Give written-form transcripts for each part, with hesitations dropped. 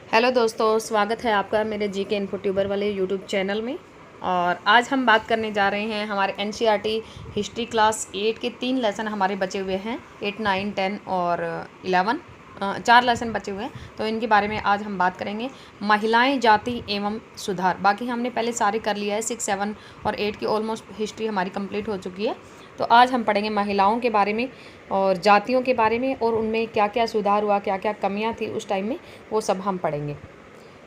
Hello दोस्तों, स्वागत है आपका मेरे जीके इन्फो ट्यूबर वाले यूट्यूब चैनल में। और आज हम बात करने जा रहे हैं हमारे एनसीईआरटी हिस्ट्री क्लास 8 के 3 लेसन हमारे बचे हुए हैं। 8, 9, 10 और 11 4 लेसन बचे हुए हैं, तो इनके बारे में आज हम बात करेंगे। महिलाएं, जाति एवं सुधार। बाकी हमने पहले सारे कर लिया है। 6, 7 और 8 की ऑलमोस्ट हिस्ट्री हमारी कंप्लीट हो चुकी है। तो आज हम पढ़ेंगे महिलाओं के बारे में और जातियों के बारे में, और उनमें क्या क्या सुधार हुआ, क्या क्या कमियां थी उस टाइम में, वो सब हम पढ़ेंगे।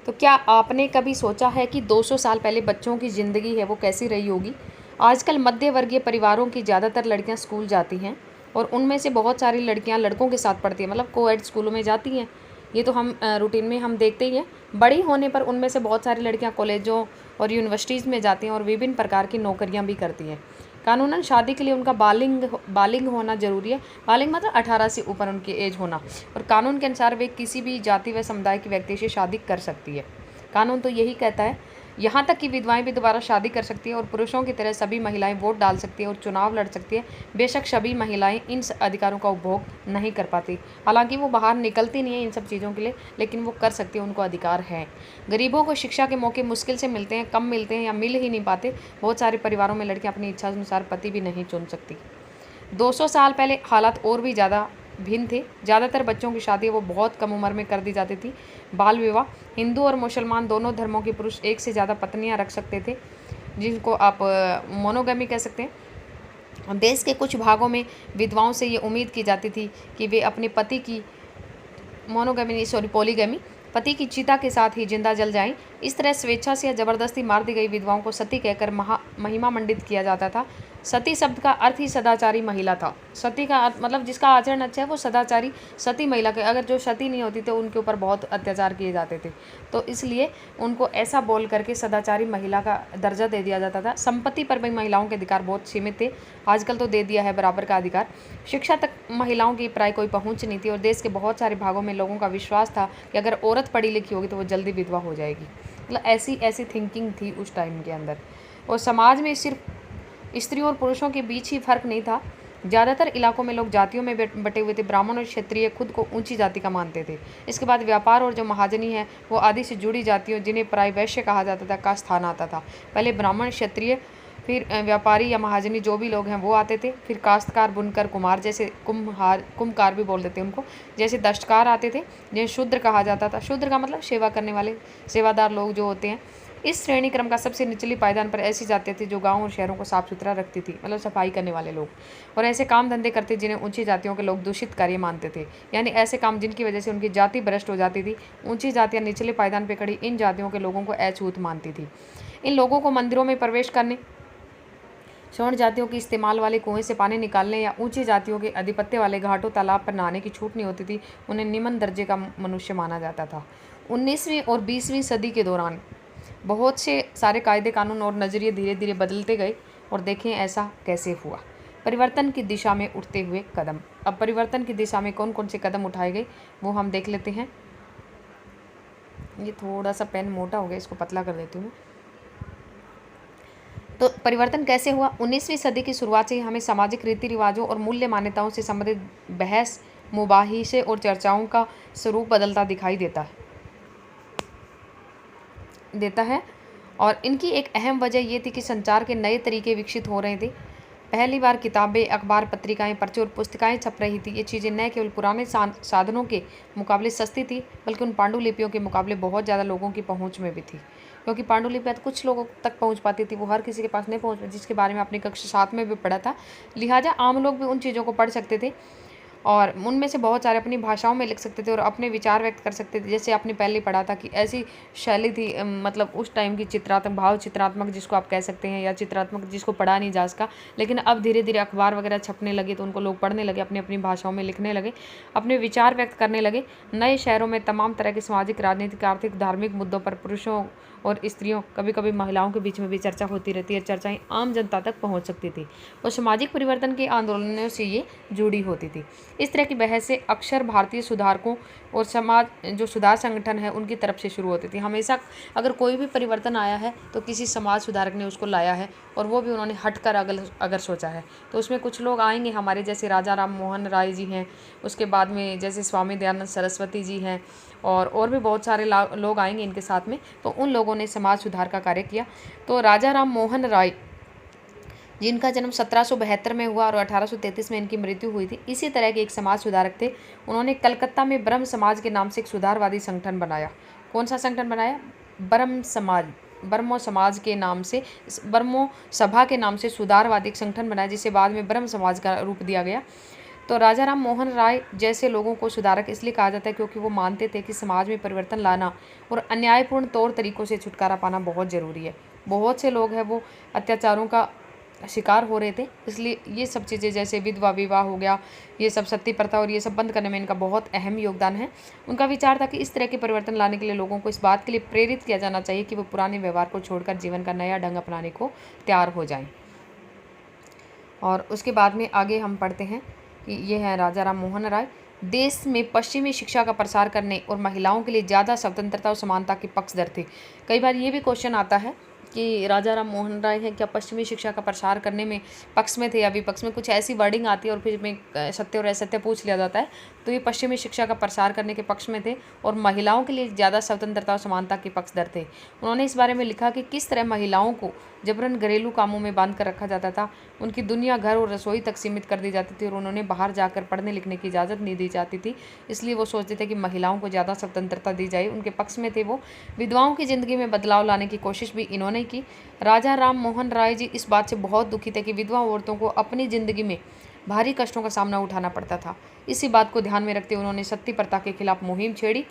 तो क्या आपने कभी सोचा है कि 200 साल पहले बच्चों की ज़िंदगी है वो कैसी रही होगी? आजकल मध्य वर्गीय परिवारों की ज़्यादातर लड़कियां स्कूल जाती हैं, और उनमें से बहुत सारी लड़कियां लड़कों के साथ पढ़ती हैं, मतलब कोएड स्कूलों में जाती हैं। ये तो हम रूटीन में हम देखते ही हैं। बड़ी होने पर उनमें से बहुत सारी लड़कियां कॉलेजों और यूनिवर्सिटीज़ में जाती हैं और विभिन्न प्रकार की नौकरियां भी करती हैं। कानूनन शादी के लिए उनका बालिग होना जरूरी है। बालिग मतलब 18 से ऊपर उनकी एज होना, और कानून के अनुसार वे किसी भी जाति व समुदाय के व्यक्ति से शादी कर सकती है। कानून तो यही कहता है। यहाँ तक कि विधवाएं भी दोबारा शादी कर सकती है, और पुरुषों की तरह सभी महिलाएं वोट डाल सकती है और चुनाव लड़ सकती है। बेशक सभी महिलाएं इन अधिकारों का उपभोग नहीं कर पाती, हालांकि वो बाहर निकलती नहीं है इन सब चीज़ों के लिए, लेकिन वो कर सकती है, उनको अधिकार है। गरीबों को शिक्षा के मौके मुश्किल से मिलते हैं, कम मिलते हैं या मिल ही नहीं पाते। बहुत सारे परिवारों में लड़कियां अपनी इच्छा अनुसार पति भी नहीं चुन सकती। 200 साल पहले हालात और भी ज़्यादा भिन्न थे। ज़्यादातर बच्चों की शादी वो बहुत कम उम्र में कर दी जाती थी। बाल विवाह। हिंदू और मुसलमान दोनों धर्मों के पुरुष एक से ज़्यादा पत्नियां रख सकते थे, जिनको आप मोनोगमी कह सकते हैं। देश के कुछ भागों में विधवाओं से ये उम्मीद की जाती थी कि वे अपने पति की पॉलीगमी, पति की चिता के साथ ही जिंदा जल जाएं। इस तरह स्वेच्छा से या जबरदस्ती मार दी गई विधवाओं को सती कहकर महिमा मंडित किया जाता था। सती शब्द का अर्थ ही सदाचारी महिला था। सती का अर्थ मतलब जिसका आचरण अच्छा है वो सदाचारी सती महिला के, अगर जो सती नहीं होती तो उनके ऊपर बहुत अत्याचार किए जाते थे, तो इसलिए उनको ऐसा बोल करके सदाचारी महिला का दर्जा दे दिया जाता था। संपत्ति पर भी महिलाओं के अधिकार बहुत सीमित थे, आजकल तो दे दिया है बराबर का अधिकार। शिक्षा तक महिलाओं की प्राय कोई पहुंच नहीं थी, और देश के बहुत सारे भागों में लोगों का विश्वास था कि अगर औरत पढ़ी लिखी होगी तो वो जल्दी विधवा हो जाएगी। मतलब ऐसी थिंकिंग थी उस टाइम के अंदर। और समाज में सिर्फ स्त्रियों और पुरुषों के बीच ही फर्क नहीं था। ज़्यादातर इलाकों में लोग जातियों में बटे हुए थे। ब्राह्मण और क्षत्रिय खुद को ऊंची जाति का मानते थे। इसके बाद व्यापार और जो महाजनी है वो आदि से जुड़ी जातियों, जिन्हें प्राय वैश्य कहा जाता था, का स्थान आता था। पहले ब्राह्मण, क्षत्रिय, फिर व्यापारी या महाजनी जो भी लोग हैं वो आते थे। फिर काश्तकार, बुनकर, कुम्हार, जैसे कुम्हार भी बोल देते हैं उनको, जैसे दस्तकार आते थे, जिन्हें शूद्र कहा जाता था। शूद्र का मतलब सेवा करने वाले, सेवादार लोग जो होते हैं। इस श्रेणी क्रम का सबसे निचली पायदान पर ऐसी जातियाँ थी जो गाँव और शहरों को साफ सुथरा रखती थी, मतलब सफाई करने वाले लोग, और ऐसे काम धंधे करते जिन्हें ऊंची जातियों के लोग दूषित कार्य मानते थे, यानी ऐसे काम जिनकी वजह से उनकी जाति भ्रष्ट हो जाती थी। ऊंची जातियाँ निचले पायदान पर खड़ी इन जातियों के लोगों को अछूत मानती थी। इन लोगों को मंदिरों में प्रवेश करने, सवर्ण जातियों की इस्तेमाल वाले कुएं से पानी निकालने या ऊंची जातियों के आधिपत्य वाले घाटों तालाब पर नहाने की छूट नहीं होती थी। उन्हें निम्न दर्जे का मनुष्य माना जाता था। 19वीं और 20वीं सदी के दौरान बहुत से सारे कायदे कानून और नज़रिए धीरे धीरे बदलते गए, और देखें ऐसा कैसे हुआ। परिवर्तन की दिशा में उठते हुए कदम। अब परिवर्तन की दिशा में कौन कौन से कदम उठाए गए वो हम देख लेते हैं। ये थोड़ा सा पेन मोटा हो गया, इसको पतला कर देती हूँ मैं। तो परिवर्तन कैसे हुआ? 19वीं सदी की शुरुआत से ही हमें सामाजिक रीति रिवाजों और मूल्य मान्यताओं से संबंधित बहस, मुबाहिसे और चर्चाओं का स्वरूप बदलता दिखाई देता है। और इनकी एक अहम वजह ये थी कि संचार के नए तरीके विकसित हो रहे थे। पहली बार किताबें, अखबार, पत्रिकाएं, पर्चे और पुस्तिकाएं छप रही थी। ये चीज़ें न केवल पुराने साधनों के मुकाबले सस्ती थी, बल्कि उन पांडुलिपियों के मुकाबले बहुत ज़्यादा लोगों की पहुंच में भी थी, क्योंकि पांडुलिपियाँ कुछ लोगों तक पहुंच पाती थी, वो हर किसी के पास नहीं पहुंच, जिसके बारे में अपनी कक्षा 7 में भी पढ़ा था। लिहाजा आम लोग भी उन चीज़ों को पढ़ सकते थे, और उनमें से बहुत सारे अपनी भाषाओं में लिख सकते थे और अपने विचार व्यक्त कर सकते थे। जैसे आपने पहले पढ़ा था कि ऐसी शैली थी, मतलब उस टाइम की चित्रात्मक, भाव चित्रात्मक जिसको आप कह सकते हैं, या चित्रात्मक जिसको पढ़ा नहीं जा सका। लेकिन अब धीरे धीरे अखबार वगैरह छपने लगे तो उनको लोग पढ़ने लगे, अपनी अपनी भाषाओं में लिखने लगे, अपने विचार व्यक्त करने लगे। नए शहरों में तमाम तरह के सामाजिक, राजनीतिक, आर्थिक, धार्मिक मुद्दों पर पुरुषों और स्त्रियों, कभी कभी महिलाओं के बीच में भी चर्चा होती रहती है। चर्चाएं आम जनता तक पहुंच सकती थी और सामाजिक परिवर्तन के आंदोलनों से ये जुड़ी होती थी। इस तरह की बहसें अक्सर भारतीय सुधारकों और समाज जो सुधार संगठन है उनकी तरफ से शुरू होती थी। हमेशा अगर कोई भी परिवर्तन आया है तो किसी समाज सुधारक ने उसको लाया है, और वो भी उन्होंने हटकर अगर सोचा है। तो उसमें कुछ लोग आएंगे हमारे जैसे राजा राम मोहन राय जी हैं, उसके बाद में जैसे स्वामी दयानंद सरस्वती जी हैं, और भी बहुत सारे लोग आएंगे इनके साथ में। तो उन लोगों ने समाज सुधार का कार्य किया। तो राजा राम मोहन राय जिनका जन्म 1772 में हुआ और 1833 में इनकी मृत्यु हुई थी, इसी तरह के एक समाज सुधारक थे। उन्होंने कलकत्ता में ब्रह्म समाज के नाम से एक सुधारवादी संगठन बनाया। कौन सा संगठन बनाया? ब्रह्मो समाज के नाम से, ब्रह्मो सभा के नाम से सुधारवादी संगठन बनाया, जिसे बाद में ब्रह्म समाज का रूप दिया गया। तो राजा राम मोहन राय जैसे लोगों को सुधारक इसलिए कहा जाता है क्योंकि वो मानते थे कि समाज में परिवर्तन लाना और अन्यायपूर्ण तौर तरीकों से छुटकारा पाना बहुत ज़रूरी है। बहुत से लोग हैं वो अत्याचारों का शिकार हो रहे थे, इसलिए ये सब चीज़ें जैसे विधवा विवाह हो गया, ये सब सती प्रथा और ये सब बंद करने में इनका बहुत अहम योगदान है। उनका विचार था कि इस तरह के परिवर्तन लाने के लिए लोगों को इस बात के लिए प्रेरित किया जाना चाहिए कि वो पुराने व्यवहार को छोड़कर जीवन का नया ढंग अपनाने को तैयार हो जाएं। और उसके बाद में आगे हम पढ़ते हैं कि ये है राजा राम मोहन राय। देश में पश्चिमी शिक्षा का प्रसार करने और महिलाओं के लिए ज़्यादा स्वतंत्रता और समानता के पक्षधर थे। कई बार ये भी क्वेश्चन आता है कि राजा राम मोहन राय हैं क्या पश्चिमी शिक्षा का प्रसार करने में पक्ष में थे या विपक्ष में? कुछ ऐसी वर्डिंग आती है और फिर में सत्य और असत्य पूछ लिया जाता है। तो ये पश्चिमी शिक्षा का प्रसार करने के पक्ष में थे और महिलाओं के लिए ज़्यादा स्वतंत्रता और समानता के पक्षधर थे। उन्होंने इस बारे में लिखा कि किस तरह महिलाओं को जबरन घरेलू कामों में बांध कर रखा जाता था, उनकी दुनिया घर और रसोई तक सीमित कर दी जाती थी और उन्होंने बाहर जाकर पढ़ने लिखने की इजाज़त नहीं दी जाती थी। इसलिए वो सोचते थे कि महिलाओं को ज़्यादा स्वतंत्रता दी जाए, उनके पक्ष में थे वो। विधवाओं की ज़िंदगी में बदलाव लाने की कोशिश भी इन्होंने की। राजा राम मोहन राय जी इस बात से बहुत दुखी थे कि विधवा औरतों को अपनी ज़िंदगी में भारी कष्टों का सामना उठाना पड़ता था। इसी बात को ध्यान में रखते उन्होंने सती प्रथा के खिलाफ मुहिम छेड़ी।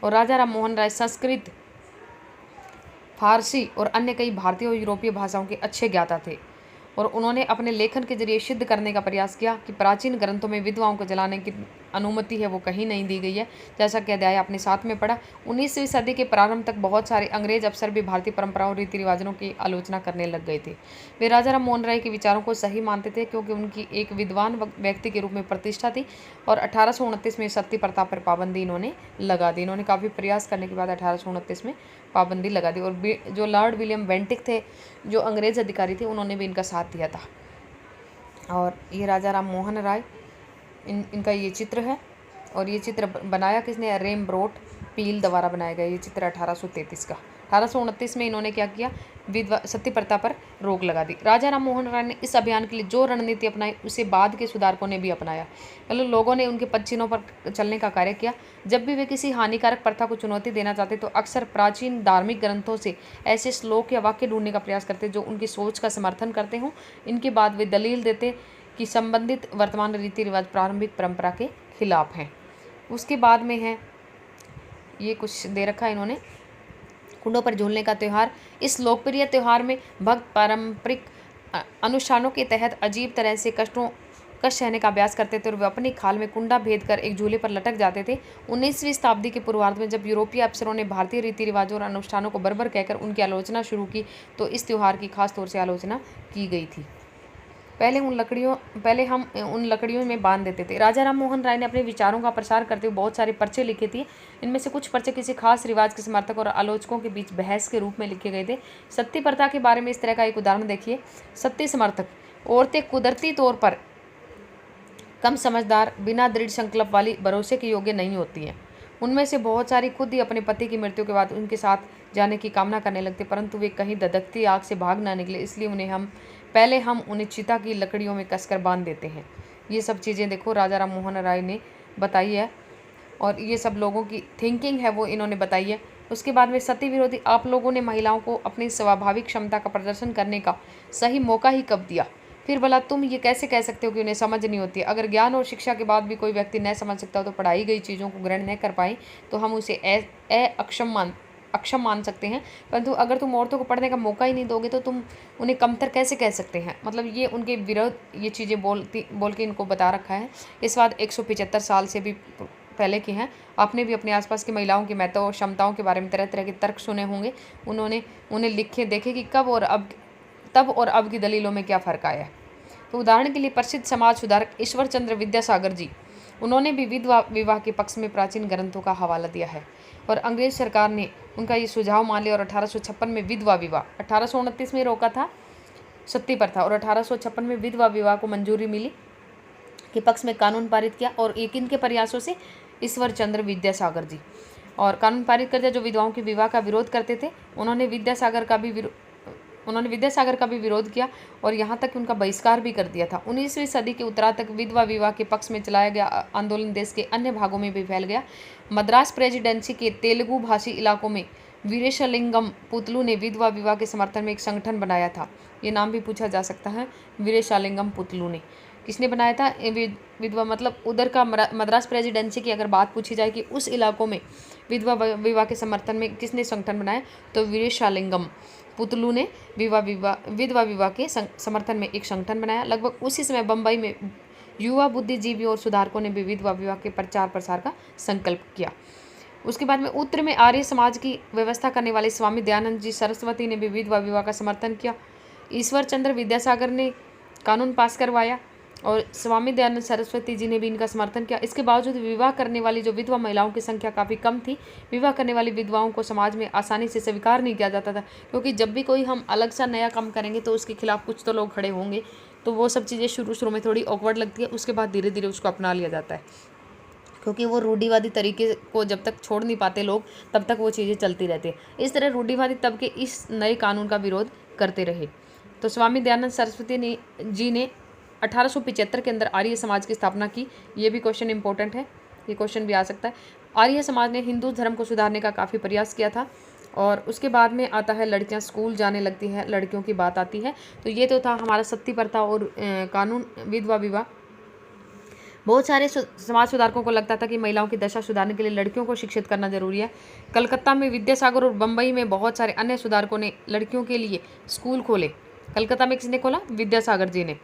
और राजा राम मोहन राय संस्कृत, फारसी और अन्य कई भारतीय और यूरोपीय भाषाओं के अच्छे ज्ञाता थे और उन्होंने अपने लेखन के जरिए सिद्ध करने का प्रयास किया कि प्राचीन ग्रंथों में विधवाओं को जलाने की अनुमति है वो कहीं नहीं दी गई है, जैसा कि अध्याय आपने साथ में पढ़ा। 19वीं सदी के प्रारंभ तक बहुत सारे अंग्रेज अफसर भी भारतीय परंपराओं और रीति रिवाजों की आलोचना करने लग गए थे। वे राजा राम मोहन राय के विचारों को सही मानते थे क्योंकि उनकी एक विद्वान व्यक्ति के रूप में प्रतिष्ठा थी और 1829 में सती प्रथा पर पाबंदी इन्होंने लगा दी। इन्होंने काफ़ी प्रयास करने के बाद 1829 में पाबंदी लगा दी। और जो लॉर्ड विलियम बेंटिक थे, जो अंग्रेज अधिकारी थे, उन्होंने भी इनका साथ दिया था। और ये राजा राम मोहन राय, इनका ये चित्र है और ये चित्र बनाया किसने? रेम्ब्रोट पील द्वारा बनाया गया। ये चित्र 1833 का। 1829 में इन्होंने क्या किया? विधवा सती प्रथा पर रोक लगा दी। राजा राम मोहन राय ने इस अभियान के लिए जो रणनीति अपनाई उसे बाद के सुधारकों ने भी अपनाया। मतलब लोगों ने उनके पदचिन्हों पर चलने का कार्य किया। जब भी वे किसी हानिकारक प्रथा को चुनौती देना चाहते तो अक्सर प्राचीन धार्मिक ग्रंथों से ऐसे श्लोक या वाक्य ढूंढने का प्रयास करते जो उनकी सोच का समर्थन करते हों। इनके बाद वे दलील देते कि संबंधित वर्तमान रीति रिवाज प्रारंभिक परंपरा के खिलाफ हैं। उसके बाद में है ये कुछ दे रखा है इन्होंने, कुंडों पर झूलने का त्यौहार। इस लोकप्रिय त्यौहार में भक्त पारंपरिक अनुष्ठानों के तहत अजीब तरह से कष्ट सहने का अभ्यास करते थे और वे अपनी खाल में कुंडा भेद कर एक झूले पर लटक जाते थे। 19वीं शताब्दी के पूर्वार्ध में जब यूरोपीय अफसरों ने भारतीय रीति रिवाजों और अनुष्ठानों को बर्बर कहकर उनकी आलोचना शुरू की तो इस त्यौहार की खास तौर से आलोचना की गई थी। पहले हम उन लकड़ियों में बांध देते थे। राजा राम मोहन राय ने अपने विचारों का प्रसार करते हुए बहुत सारे पर्चे लिखे थे। इनमें से कुछ पर्चे किसी खास रिवाज के समर्थक और आलोचकों के बीच बहस के रूप में लिखे गए थे। सती प्रथा के बारे में इस तरह का एक उदाहरण देखिए। सती समर्थक: औरतें कुदरती तौर पर कम समझदार, बिना दृढ़ संकल्प वाली, भरोसे के योग्य नहीं होती हैं। उनमें से बहुत सारी खुद ही अपने पति की मृत्यु के बाद उनके साथ जाने की कामना करने लगते, परंतु वे कहीं धधकती आग से भाग ना निकले, इसलिए हम उन्हें चिता की लकड़ियों में कसकर बांध देते हैं। ये सब चीज़ें देखो राजा राम मोहन राय ने बताई है और ये सब लोगों की थिंकिंग है वो इन्होंने बताई है। उसके बाद में सती विरोधी: आप लोगों ने महिलाओं को अपनी स्वाभाविक क्षमता का प्रदर्शन करने का सही मौका ही कब दिया? फिर भला तुम ये कैसे कह सकते हो कि उन्हें समझ नहीं होती है? अगर ज्ञान और शिक्षा के बाद भी कोई व्यक्ति न समझ सकता हो तो पढ़ाई गई चीज़ों को ग्रहण न कर पाए तो हम उसे अक्षम मान सकते हैं, परंतु अगर तुम औरतों को पढ़ने का मौका ही नहीं दोगे तो तुम उन्हें कमतर कैसे कह सकते हैं? मतलब ये उनके विरोध ये चीज़ें बोल के इनको बता रखा है। इस बात 175 साल से भी पहले के हैं। आपने भी अपने आसपास की महिलाओं की महत्व और क्षमताओं के बारे में तरह तरह के तर्क सुने होंगे। उन्हें लिखे देखे कि तब और अब की दलीलों में क्या फ़र्क आया है। तो उदाहरण के लिए प्रसिद्ध समाज सुधारक ईश्वर चंद्र विद्यासागर जी, उन्होंने भी विधवा विवाह के पक्ष में प्राचीन ग्रंथों का हवाला दिया है और अंग्रेज सरकार ने उनका ये सुझाव मान लिया और 1856 में विधवा विवाह, 1829 में रोका था, सत्ती पर था, और 1856 में विधवा विवाह को मंजूरी मिली के पक्ष में कानून पारित किया। और एक इनके प्रयासों से ईश्वर चंद्र विद्यासागर जी और कानून पारित कर दिया जो विधवाओं के विवाह का विरोध करते थे। उन्होंने विद्यासागर का भी विरोध किया और यहाँ तक कि उनका बहिष्कार भी कर दिया था। 19वीं सदी के उत्तरार्ध तक विधवा विवाह के पक्ष में चलाया गया आंदोलन देश के अन्य भागों में भी फैल गया। मद्रास प्रेसिडेंसी के तेलुगु भाषी इलाकों में वीरेशलिंगम पुतलू ने विधवा विवाह के समर्थन में एक संगठन बनाया था। ये नाम भी पूछा जा सकता है, वीरेशलिंगम पुतलू ने किसने बनाया था? विधवा मतलब उधर का मद्रास प्रेसिडेंसी की अगर बात पूछी जाए कि उस इलाकों में विधवा विवाह के समर्थन में किसने संगठन बनाया, तो वीरेशलिंगम पुतलू ने विधवा विवाह के समर्थन में एक संगठन बनाया। लगभग उसी समय बम्बई में युवा बुद्धिजीवियों और सुधारकों ने भी विधवा विवाह के प्रचार प्रसार का संकल्प किया। उसके बाद में उत्तर में आर्य समाज की व्यवस्था करने वाले स्वामी दयानंद जी सरस्वती ने भी विधवा विवाह का समर्थन किया। ईश्वर चंद्र विद्यासागर ने कानून पास करवाया और स्वामी दयानंद सरस्वती जी ने भी इनका समर्थन किया। इसके बावजूद विवाह करने वाली जो विधवा महिलाओं की संख्या काफ़ी कम थी। विवाह करने वाली विधवाओं को समाज में आसानी से स्वीकार नहीं किया जाता था, क्योंकि जब भी कोई हम अलग सा नया काम करेंगे तो उसके खिलाफ कुछ तो लोग खड़े होंगे। तो वो सब चीज़ें शुरू में थोड़ी ऑकवर्ड लगती है, उसके बाद धीरे धीरे उसको अपना लिया जाता है, क्योंकि वो रूढ़िवादी तरीके को जब तक छोड़ नहीं पाते लोग, तब तक वो चीज़ें चलती रहती है। इस तरह रूढ़िवादी तबके इस नए कानून का विरोध करते रहे। तो स्वामी दयानंद सरस्वती जी ने 1875 के अंदर आर्य समाज की स्थापना की। ये भी क्वेश्चन इंपॉर्टेंट है, ये क्वेश्चन भी आ सकता है। आर्य समाज ने हिंदू धर्म को सुधारने का काफ़ी प्रयास किया था। और उसके बाद में आता है लड़कियां स्कूल जाने लगती हैं, लड़कियों की बात आती है। तो ये तो था हमारा सती प्रथा और कानून विधवा विवाह। बहुत सारे समाज सुधारकों को लगता था कि महिलाओं की दशा सुधारने के लिए लड़कियों को शिक्षित करना जरूरी है। कलकत्ता में विद्यासागर और बम्बई में बहुत सारे अन्य सुधारकों ने लड़कियों के लिए स्कूल खोले। कलकत्ता में किसने खोला? विद्यासागर जी ने।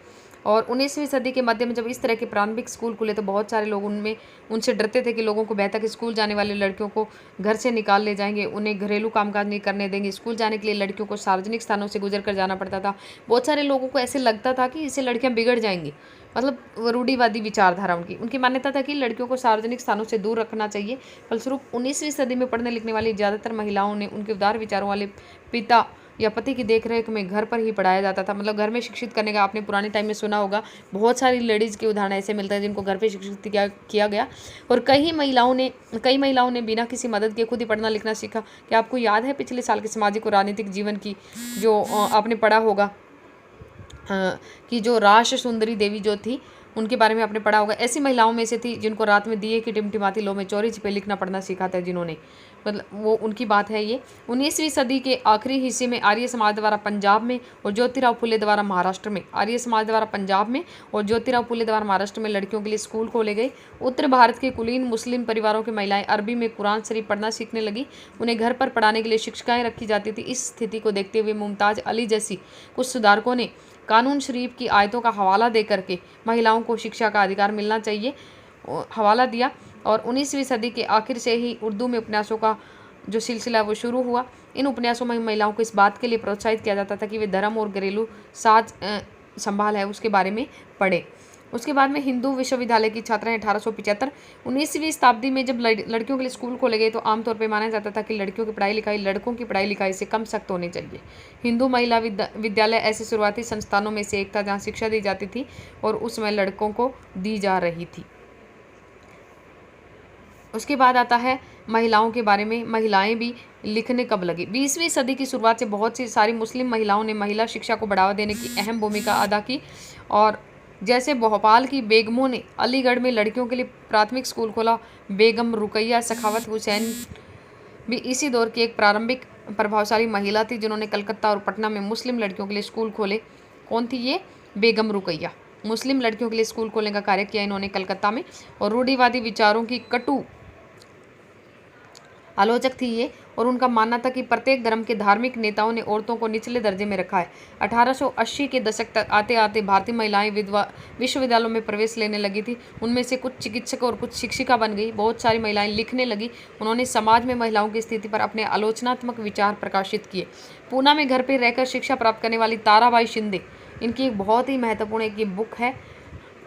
और 19वीं सदी के मध्य में जब इस तरह के प्रारंभिक स्कूल खुले तो बहुत सारे लोग उनसे डरते थे कि लोगों को बेहतर कि स्कूल जाने वाली लड़कियों को घर से निकाल ले जाएंगे, उन्हें घरेलू कामकाज नहीं करने देंगे। स्कूल जाने के लिए लड़कियों को सार्वजनिक स्थानों से गुजर कर जाना पड़ता था। बहुत सारे लोगों को ऐसे लगता था कि इससे लड़कियां बिगड़ जाएंगी, मतलब रूढ़िवादी विचारधारा उनकी मान्यता था कि लड़कियों को सार्वजनिक स्थानों से दूर रखना चाहिए। फलस्वरूप 19वीं सदी में पढ़ने लिखने वाली ज़्यादातर महिलाओं ने उनके उदार विचारों वाले पिता या पति की देखरेख में घर पर ही पढ़ाया जाता था। मतलब घर में शिक्षित करने का आपने पुराने टाइम में सुना होगा, बहुत सारी लेडीज़ के उदाहरण ऐसे मिलते हैं जिनको घर पे शिक्षित किया गया। और कई महिलाओं ने बिना किसी मदद के खुद ही पढ़ना लिखना सीखा। क्या आपको याद है पिछले साल के सामाजिक और राजनीतिक जीवन की जो आपने पढ़ा होगा कि जो राष्ट्र सुंदरी देवी जो थी उनके बारे में आपने पढ़ा होगा। ऐसी महिलाओं में से थी जिनको रात में दिए की टिमटिमाती लो में चोरी छिपे लिखना पढ़ना सीखा था, जिन्होंने मतलब वो उनकी बात है ये। 19वीं सदी के आखिरी हिस्से में आर्य समाज द्वारा पंजाब में और ज्योतिराव फुले द्वारा महाराष्ट्र में लड़कियों के लिए स्कूल खोले गए। उत्तर भारत के कुलीन मुस्लिम परिवारों की महिलाएं अरबी में कुरान शरीफ पढ़ना सीखने लगी। उन्हें घर पर पढ़ाने के लिए शिक्षिकाएं रखी जाती थी। इस स्थिति को देखते हुए मुमताज़ अली जैसी कुछ सुधारकों ने कानून शरीफ की आयतों का हवाला दे करके महिलाओं को शिक्षा का अधिकार मिलना चाहिए हवाला दिया। और 19वीं सदी के आखिर से ही उर्दू में उपन्यासों का जो सिलसिला वो शुरू हुआ। इन उपन्यासों में महिलाओं को इस बात के लिए प्रोत्साहित किया जाता था कि वे धर्म और घरेलू साज संभाल है उसके बारे में पढ़े। उसके बाद में हिंदू विश्वविद्यालय की छात्राएं 1875 19वीं शताब्दी में जब लड़कियों के लिए स्कूल खोले गए तो आमतौर पर माना जाता था कि लड़कियों की पढ़ाई लिखाई लड़कों की पढ़ाई लिखाई से कम सख्त होनी चाहिए। हिंदू महिला विद्यालय ऐसे शुरुआती संस्थानों में से एक था जहाँ शिक्षा दी जाती थी और उस समय लड़कों को दी जा रही थी। उसके बाद आता है महिलाओं के बारे में। महिलाएं भी लिखने कब लगी? 20वीं सदी की शुरुआत से बहुत सी सारी मुस्लिम महिलाओं ने महिला शिक्षा को बढ़ावा देने की अहम भूमिका अदा की। और जैसे भोपाल की बेगमों ने अलीगढ़ में लड़कियों के लिए प्राथमिक स्कूल खोला। बेगम रुकैया सखावत हुसैन भी इसी दौर की एक प्रारंभिक प्रभावशाली महिला थी जिन्होंने कलकत्ता और पटना में मुस्लिम लड़कियों के लिए स्कूल खोले। कौन थी ये? बेगम रुकैया। मुस्लिम लड़कियों के लिए स्कूल खोलने का कार्य किया इन्होंने कलकत्ता में। और रूढ़िवादी विचारों की कटु आलोचक थी ये। और उनका मानना था कि प्रत्येक धर्म के धार्मिक नेताओं ने औरतों को निचले दर्जे में रखा है। 1880 के दशक तक आते आते भारतीय महिलाएं विश्वविद्यालयों में प्रवेश लेने लगी थी। उनमें से कुछ चिकित्सक और कुछ शिक्षिका बन गई। बहुत सारी महिलाएं लिखने लगी। उन्होंने समाज में महिलाओं की स्थिति पर अपने आलोचनात्मक विचार प्रकाशित किए। पूना में घर पर रहकर शिक्षा प्राप्त करने वाली ताराबाई शिंदे, इनकी एक बहुत ही महत्वपूर्ण एक ये बुक है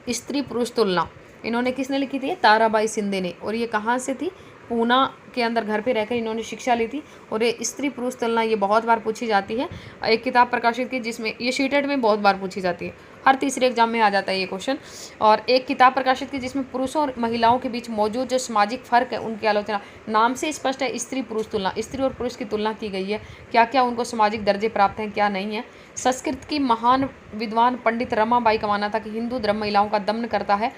स्त्री पुरुष तुलना। इन्होंने किसने लिखी थी? ताराबाई शिंदे ने। और ये कहाँ से थी? पूना के अंदर घर पे रहकर इन्होंने शिक्षा ली थी। और ये स्त्री पुरुष तुलना ये बहुत बार पूछी जाती है। एक किताब प्रकाशित की जिसमें ये शीटेड में बहुत बार पूछी जाती है, हर तीसरे एग्जाम में आ जाता है ये क्वेश्चन। और एक किताब प्रकाशित की जिसमें पुरुषों और महिलाओं के बीच मौजूद जो सामाजिक फर्क है उनकी आलोचना। नाम से स्पष्ट है, स्त्री पुरुष तुलना। स्त्री और पुरुष की तुलना की गई है, क्या क्या उनको सामाजिक दर्जे प्राप्त हैं, क्या नहीं है। संस्कृत की महान विद्वान पंडित रमाबाई का मानना था कि हिंदू धर्म महिलाओं का दमन करता है।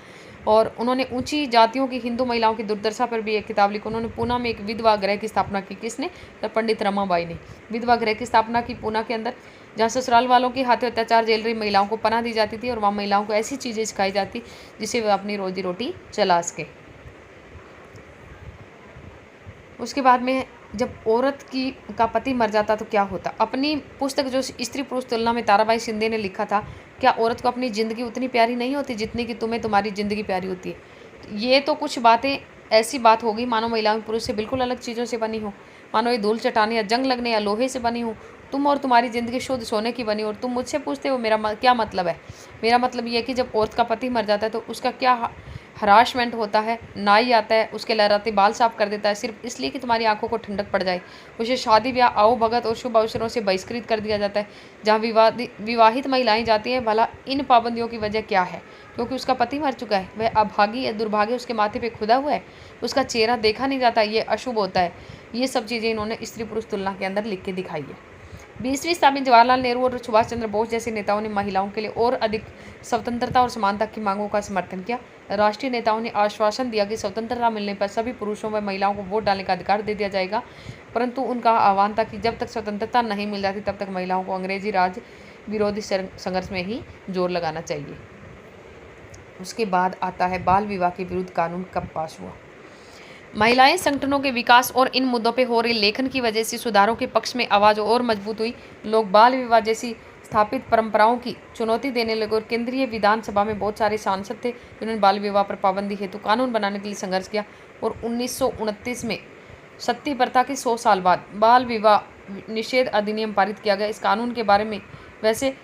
और उन्होंने ऊंची जातियों की हिंदू महिलाओं की दुर्दशा पर भी एक किताब लिखी। उन्होंने पूना में एक विधवा गृह की स्थापना की। किसने? तो पंडित रमाबाई ने विधवा गृह की स्थापना की पूना के अंदर, जहाँ ससुराल वालों के हाथों अत्याचार झेल रही महिलाओं को पनाह दी जाती थी और वहाँ महिलाओं को ऐसी चीज़ें सिखाई जाती जिससे वे अपनी रोजी रोटी चला सके। उसके बाद में जब औरत का पति मर जाता तो क्या होता? अपनी पुस्तक जो स्त्री पुरुष तुलना में ताराबाई शिंदे ने लिखा था, क्या औरत को अपनी ज़िंदगी उतनी प्यारी नहीं होती जितनी कि तुम्हें तुम्हारी ज़िंदगी प्यारी होती है। ये तो कुछ बातें ऐसी बात होगी मानो महिलाएं पुरुष से बिल्कुल अलग चीज़ों से बनी हो, मानो ये धूल चटाने या जंग लगने या लोहे से बनी हो। तुम और तुम्हारी ज़िंदगी शुद्ध सोने की बनी और तुम मुझसे पूछते हो मेरा क्या मतलब है। मेरा मतलब ये है कि जब औरत का पति मर जाता है तो उसका क्या हरासमेंट होता है। नाई आता है, उसके लहराते बाल साफ कर देता है सिर्फ इसलिए कि तुम्हारी आंखों को ठंडक पड़ जाए। उसे शादी ब्याह, आओ भगत और शुभ अवसरों से बहिष्कृत कर दिया जाता है। जहाँ विवाहित महिलाएं जाती हैं, भला इन पाबंदियों की वजह क्या है? क्योंकि उसका पति मर चुका है, वह अभागी या दुर्भाग्य उसके माथे पे खुदा हुआ है, उसका चेहरा देखा नहीं जाता, ये अशुभ होता है। ये सब चीज़ें इन्होंने स्त्री पुरुष तुलना के अंदर लिख के दिखाई है। 20वीं शताब्दी जवाहरलाल नेहरू और सुभाष चंद्र बोस जैसे नेताओं ने महिलाओं के लिए और अधिक स्वतंत्रता और समानता की मांगों का समर्थन किया। राष्ट्रीय नेताओं ने आश्वासन दिया कि स्वतंत्रता मिलने पर सभी पुरुषों व महिलाओं को वोट डालने का अधिकार दे दिया जाएगा, परंतु उनका आह्वान था कि जब तक स्वतंत्रता नहीं मिल जाती तब तक महिलाओं को अंग्रेजी राज विरोधी संघर्ष में ही जोर लगाना चाहिए। उसके बाद आता है बाल विवाह के विरुद्ध कानून कब पास हुआ। महिलाएं संगठनों के विकास और इन मुद्दों पर हो रहे लेखन की वजह से सुधारों के पक्ष में आवाज़ और मजबूत हुई। लोग बाल विवाह जैसी स्थापित परंपराओं की चुनौती देने लगे और केंद्रीय विधानसभा में बहुत सारे सांसद थे जिन्होंने बाल विवाह पर पाबंदी हेतु कानून बनाने के लिए संघर्ष किया। और 1929 में सती प्रथा के 100 साल बाद बाल विवाह निषेध अधिनियम पारित किया गया। इस कानून के बारे में वैसे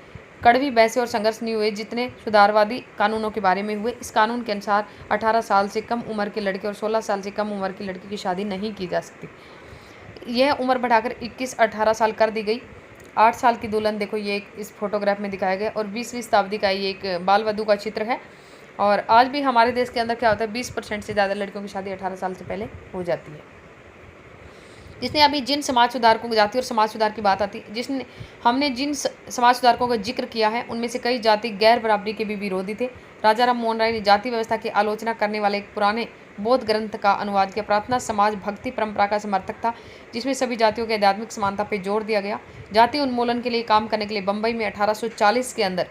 कड़वी बहसें और संघर्ष नहीं हुए जितने सुधारवादी कानूनों के बारे में हुए। इस कानून के अनुसार 18 साल से कम उम्र के लड़के और 16 साल से कम उम्र की लड़की की शादी नहीं की जा सकती। यह उम्र बढ़ाकर 21-18 साल कर दी गई। 8 साल की दुल्हन, देखो ये इस फोटोग्राफ में दिखाया गया। और 20वीं शताब्दी का ये एक बाल वधू का चित्र है। और आज भी हमारे देश के अंदर क्या होता है, 20% से ज़्यादा लड़कियों की शादी 18 साल से पहले हो जाती है। जिसने अभी जिन समाज सुधारकों की जाति और समाज सुधार की बात आती है, हमने जिन समाज सुधारकों का जिक्र किया है उनमें से कई जाति गैर बराबरी के भी विरोधी थे। राजा राम मोहन राय ने जाति व्यवस्था की आलोचना करने वाले एक पुराने बौद्ध ग्रंथ का अनुवाद किया। प्रार्थना समाज भक्ति परंपरा का समर्थक था जिसमें सभी जातियों के आध्यात्मिक समानता पर जोर दिया गया। जाति उन्मूलन के लिए काम करने के लिए बम्बई में 1840 के अंदर,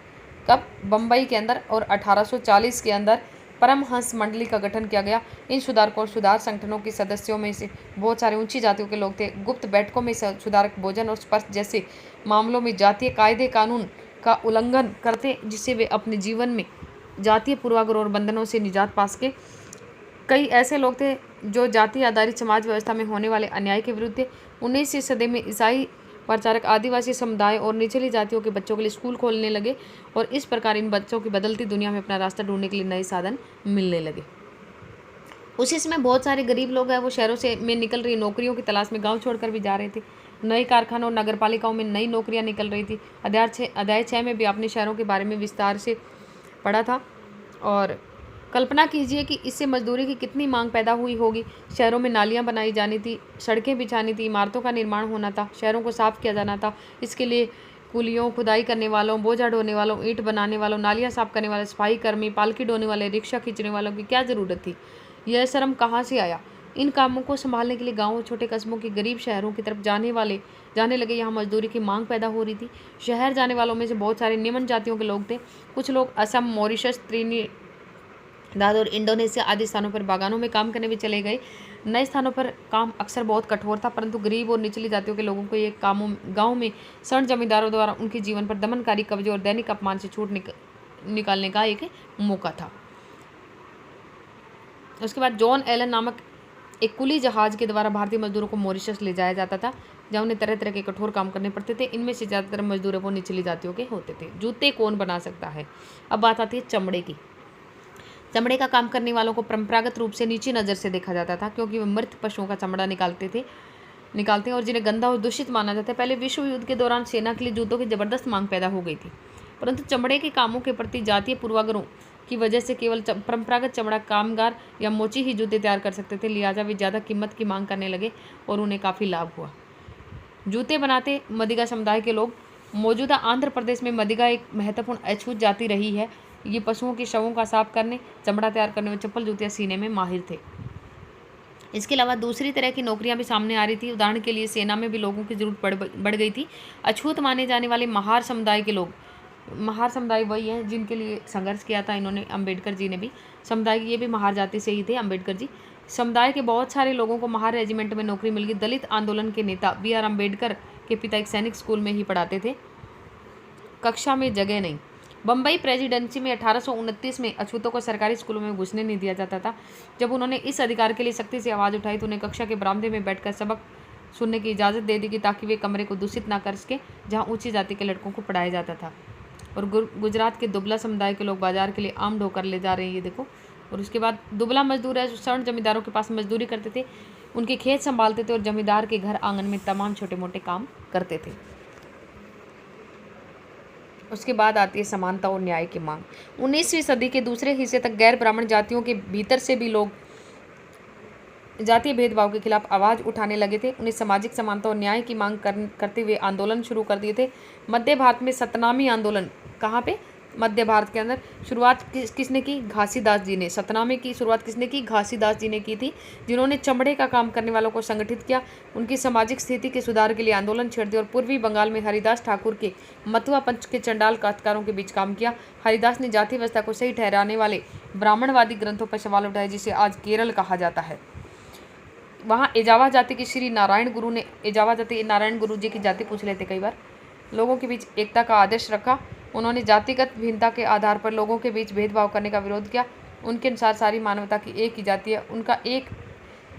कब? बम्बई के अंदर, और 1840 के अंदर परमहंस मंडली का गठन किया गया। इन सुधारकों और सुधार संगठनों के सदस्यों में से बहुत सारे ऊंची जातियों के लोग थे। गुप्त बैठकों में सुधारक भोजन और स्पर्श जैसे मामलों में जातीय कायदे कानून का उल्लंघन करते जिससे वे अपने जीवन में जातीय पूर्वाग्रह और बंधनों से निजात पा सके। कई ऐसे लोग थे जो जाति आधारित समाज व्यवस्था में होने वाले अन्याय के विरुद्ध थे। 19वीं सदी में ईसाई प्रचारक आदिवासी समुदाय और निचली जातियों के बच्चों के लिए स्कूल खोलने लगे और इस प्रकार इन बच्चों की बदलती दुनिया में अपना रास्ता ढूंढने के लिए नए साधन मिलने लगे। उसी समय बहुत सारे गरीब लोग हैं वो शहरों से में निकल रही नौकरियों की तलाश में गांव छोड़कर भी जा रहे थे। नए कारखानों और नगर पालिकाओं में नई नौकरियां निकल रही थी। अध्याय 6 में भी अपने शहरों के बारे में विस्तार से पढ़ा था। और कल्पना कीजिए कि इससे मजदूरी की कितनी मांग पैदा हुई होगी। शहरों में नालियां बनाई जानी थी, सड़कें बिछानी थी, इमारतों का निर्माण होना था, शहरों को साफ किया जाना था। इसके लिए कुलियों, खुदाई करने वालों, बोझा ढोने वालों, ईंट बनाने वालों, नालियां साफ करने वाले, सफाई कर्मी, पालकी ढोने वाले, रिक्शा खींचने वालों की क्या ज़रूरत थी। यह श्रम कहाँ से आया? इन कामों को संभालने के लिए गाँव और छोटे कस्बों के गरीब शहरों की तरफ जाने लगे। यहाँ मजदूरी की मांग पैदा हो रही थी। शहर जाने वालों में से बहुत सारे निम्न जातियों के लोग थे। कुछ लोग असम, मॉरिशस, दादर, इंडोनेशिया आदि स्थानों पर बागानों में काम करने भी चले गए। नए स्थानों पर काम अक्सर बहुत कठोर था, परंतु गरीब और निचली जातियों के लोगों को ये कामों गाँव में सर्ण जमींदारों द्वारा उनके जीवन पर दमनकारी कब्जे और दैनिक अपमान से छूट निकालने का एक मौका था। उसके बाद जॉन एलन नामक एक कुली जहाज के द्वारा भारतीय मजदूरों को मॉरिशस ले जाया जाता था, जहाँ उन्हें तरह तरह के कठोर काम करने पड़ते थे। इनमें से ज़्यादातर मजदूर वो निचली जातियों के होते थे। जूते कौन बना सकता है? अब बात आती है चमड़े की। चमड़े का काम करने वालों को परंपरागत रूप से नीची नज़र से देखा जाता था, क्योंकि वे मृत पशुओं का चमड़ा निकालते हैं और जिन्हें गंदा और दूषित माना जाता है। पहले विश्व युद्ध के दौरान सेना के लिए जूतों की जबरदस्त मांग पैदा हो गई थी, परंतु चमड़े के कामों के प्रति जातीय पूर्वाग्रहों की वजह से केवल परंपरागत चमड़ा कामगार या मोची ही जूते तैयार कर सकते थे। लिहाजा वे ज़्यादा कीमत की मांग करने लगे और उन्हें काफ़ी लाभ हुआ। जूते बनाते मदिगा समुदाय के लोग। मौजूदा आंध्र प्रदेश में मदिगा एक महत्वपूर्ण अछूत जाति रही है। ये पशुओं के शवों का साफ करने, चमड़ा तैयार करने में, चप्पल जूतियाँ सीने में माहिर थे। इसके अलावा दूसरी तरह की नौकरियां भी सामने आ रही थी। उदाहरण के लिए सेना में भी लोगों की जरूरत बढ़ गई थी। अछूत माने जाने वाले महार समुदाय के लोग, महार समुदाय वही हैं जिनके लिए संघर्ष किया था इन्होंने, अम्बेडकर जी ने भी। समुदाय ये भी महार जाति से ही थे अम्बेडकर जी। समुदाय के बहुत सारे लोगों को महार रेजिमेंट में नौकरी मिल गई। दलित आंदोलन के नेता BR अम्बेडकर के पिता एक सैनिक स्कूल में ही पढ़ाते थे। कक्षा में जगह नहीं। बम्बई प्रेसिडेंसी में 1829 में अछूतों को सरकारी स्कूलों में घुसने नहीं दिया जाता था। जब उन्होंने इस अधिकार के लिए सख्ती से आवाज़ उठाई तो उन्हें कक्षा के बरामदे में बैठकर सबक सुनने की इजाज़त दे दी गई, ताकि वे कमरे को दूषित ना कर सके जहाँ ऊंची जाति के लड़कों को पढ़ाया जाता था। और गुजरात के दुबला समुदाय के लोग बाजार के लिए आम ढोकर ले जा रहे हैं, ये देखो। और उसके बाद दुबला मजदूर है जो सर्ण जमींदारों के पास मजदूरी करते थे, उनके खेत संभालते थे और जमींदार के घर आंगन में तमाम छोटे मोटे काम करते थे। उसके बाद आती है समानता और न्याय की मांग। 19वीं सदी के दूसरे हिस्से तक गैर ब्राह्मण जातियों के भीतर से भी लोग जातीय भेदभाव के खिलाफ आवाज़ उठाने लगे थे। उन्हें सामाजिक समानता और न्याय की मांग करते हुए आंदोलन शुरू कर दिए थे। मध्य भारत में सतनामी आंदोलन, कहाँ पे? मध्य भारत के अंदर शुरुआत किसने की? घासीदास जी ने। सतनामी की शुरुआत किसने की? घासीदास जी ने की थी, जिन्होंने चमड़े का काम करने वालों को संगठित किया, उनकी सामाजिक स्थिति के सुधार के लिए आंदोलन छेड़ दिया और पूर्वी बंगाल में हरिदास ठाकुर के मतुआ पंच के चंडाल काश्तकारों के बीच काम किया। हरिदास ने जाति व्यवस्था को सही ठहराने वाले ब्राह्मणवादी ग्रंथों पर सवाल उठाए, जिसे आज केरल कहा जाता है। वहाँ एजावा जाति के श्री नारायण गुरु ने, एजावा जाति नारायण गुरु जी की जाति पूछ लेते कई बार, लोगों के बीच एकता का आदेश रखा। उन्होंने जातिगत भिन्नता के आधार पर लोगों के बीच भेदभाव करने का विरोध किया। उनके अनुसार सारी मानवता की एक ही जाति है। उनका एक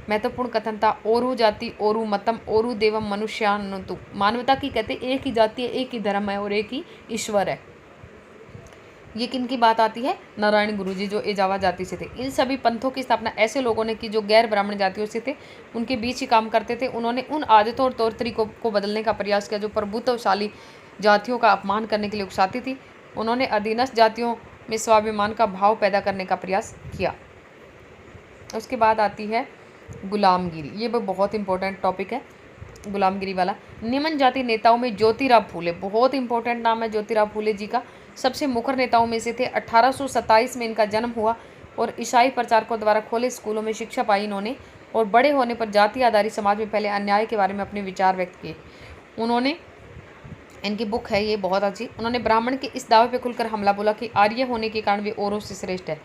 महत्वपूर्ण कथन था, ओरु जाति ओरु मतम ओरु देवम मनुष्यानुतु। मानवता की कहते एक ही जाति है, एक ही धर्म है और एक ही ईश्वर है। ये किन की बात आती है? नारायण गुरु जी, जो एजावा जाति से थे। इन सभी पंथों की स्थापना ऐसे लोगों ने की जो गैर ब्राह्मण जातियों से थे, उनके बीच ही काम करते थे। उन्होंने उन आदतों और तौर तरीकों को बदलने का प्रयास किया जो प्रभुत्वशाली जातियों का अपमान करने के लिए उकसाती थी। उन्होंने अधीनस्थ जातियों में स्वाभिमान का भाव पैदा करने का प्रयास किया। उसके बाद आती है गुलामगिरी। ये बहुत इंपॉर्टेंट टॉपिक है गुलामगिरी वाला। निम्न जाति नेताओं में ज्योतिराव फूले, बहुत इंपॉर्टेंट नाम है ज्योतिराव फूले जी का, सबसे मुखर नेताओं में से थे। 1827 में इनका जन्म हुआ और ईसाई प्रचारकों द्वारा खोले स्कूलों में शिक्षा पाई इन्होंने, और बड़े होने पर जाति आधारित समाज में फैले अन्याय के बारे में अपने विचार व्यक्त किए। उन्होंने, इनकी बुक है ये बहुत अच्छी, उन्होंने ब्राह्मण के इस दावे पर खुलकर हमला बोला कि आर्य होने के कारण वे औरों से श्रेष्ठ है।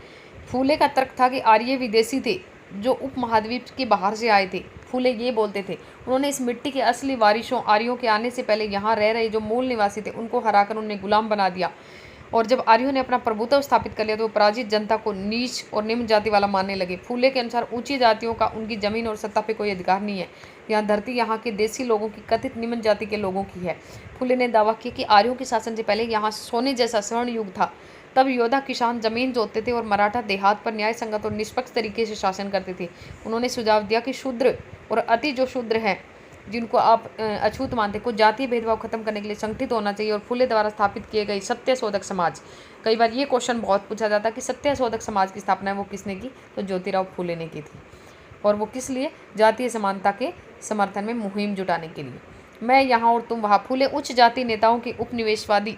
फूले का तर्क था कि आर्य विदेशी थे जो उपमहाद्वीप के बाहर से आए थे। फूले ये बोलते थे, उन्होंने इस मिट्टी के असली वारिसों आर्यों के आने से पहले यहाँ रह रहे जो मूल निवासी थे उनको हराकर उन्हें गुलाम बना दिया, और जब आर्यों ने अपना प्रभुत्व स्थापित कर लिया तो वो पराजित जनता को नीच और निम्न जाति वाला मानने लगे। फूले के अनुसार ऊंची जातियों का उनकी जमीन और सत्ता पे कोई अधिकार नहीं है। यहाँ धरती यहाँ के देसी लोगों की, कथित निम्न जाति के लोगों की है। फूले ने दावा किया कि आर्यों के शासन से पहले यहाँ सोने जैसा स्वर्ण युग था। तब योद्धा किसान जमीन जोतते थे और मराठा देहात पर न्याय संगत और निष्पक्ष तरीके से शासन करते थे। उन्होंने सुझाव दिया कि शूद्र और अति जो शूद्र हैं, जिनको आप अछूत मानते, को जातीय भेदभाव खत्म करने के लिए संगठित होना चाहिए। और फूले द्वारा स्थापित किए गए सत्यशोधक समाज, कई बार ये क्वेश्चन बहुत पूछा जाता है कि सत्यशोधक समाज की स्थापना है वो किसने की? तो ज्योतिराव फूले ने की थी। और वो किस लिए? जातीय समानता के समर्थन में मुहिम जुटाने के लिए। मैं यहाँ और तुम वहाँ। फूले उच्च जाति नेताओं के उपनिवेशवादी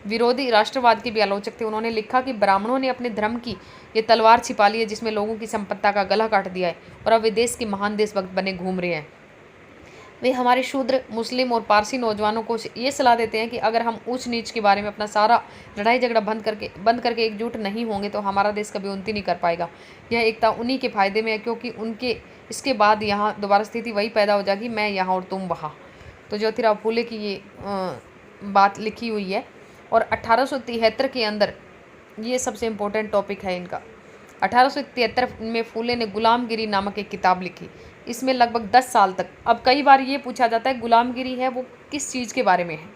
विरोधी राष्ट्रवाद के भी आलोचक थे। उन्होंने लिखा कि ब्राह्मणों ने अपने धर्म की ये तलवार छिपा ली है जिसमें लोगों की संपत्ता का गला काट दिया है और अब वे देश के महान देशभक्त बने घूम रहे हैं। वे हमारे शूद्र, मुस्लिम और पारसी नौजवानों को ये सलाह देते हैं कि अगर हम ऊंच नीच के बारे में अपना सारा लड़ाई झगड़ा बंद करके एकजुट नहीं होंगे तो हमारा देश कभी उन्नति नहीं कर पाएगा। यह एकता उन्हीं के फायदे में है, क्योंकि उनके इसके बाद यहाँ दोबारा स्थिति वही पैदा हो जाएगी, मैं यहाँ और तुम वहाँ। तो ज्योतिराव फूले की ये बात लिखी हुई है। और 1873 के अंदर ये सबसे इम्पोर्टेंट टॉपिक है इनका। 1873 में फूले ने गुलामगिरी नामक एक किताब लिखी। इसमें लगभग 10 साल तक, अब कई बार ये पूछा जाता है गुलामगिरी है वो किस चीज़ के बारे में है,